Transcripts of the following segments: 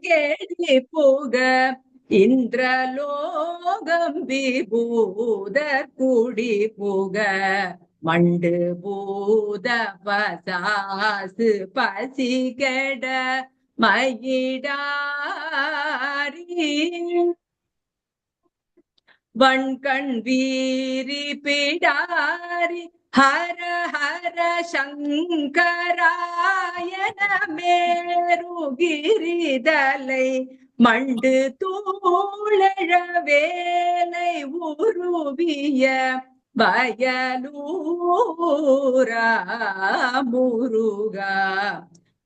கேடி புக இந்திரலோகம் விபூத குடி புக மண்டு பூத பசாசு பசி கெட மயிடாரி வண்கண் வீரி பிடாரி ஹர ஹர சங்கராயன மேருகிரிதலை மண்டு தூளழ வேலை உருவிய வயலூரா முருகா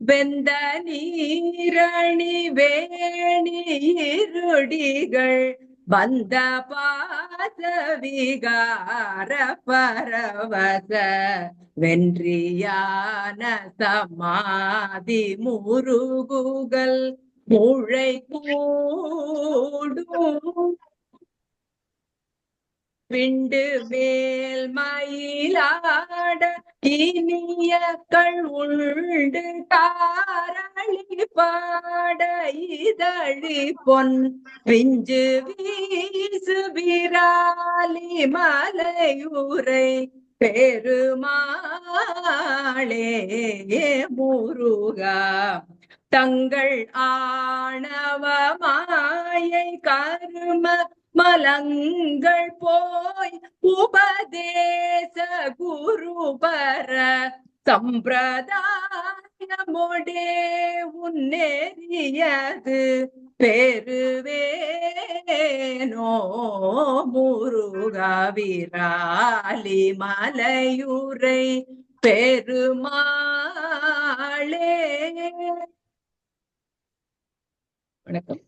வெந்த நீரணி வேணி இருடிகள் வந்த பாச விகார பரவச வென்றியான சமாதி முருகுகள் முழை கூடும் விண்டு மேல் மயிலாட இனிய கள் உண்டு காரளி பாட இதழி பொன் விஞ்சு வீசு விராலி மலையுரை பெருமாளே முருகா தங்கள் ஆணவ மாயை கரும மலங்கள் போய் உபதேச குருபர சம்பிரதாயமோடே உன்னேறியது பெருவேனோ முருகா விராலி மலையுரை பெருமாளே. வணக்கம்.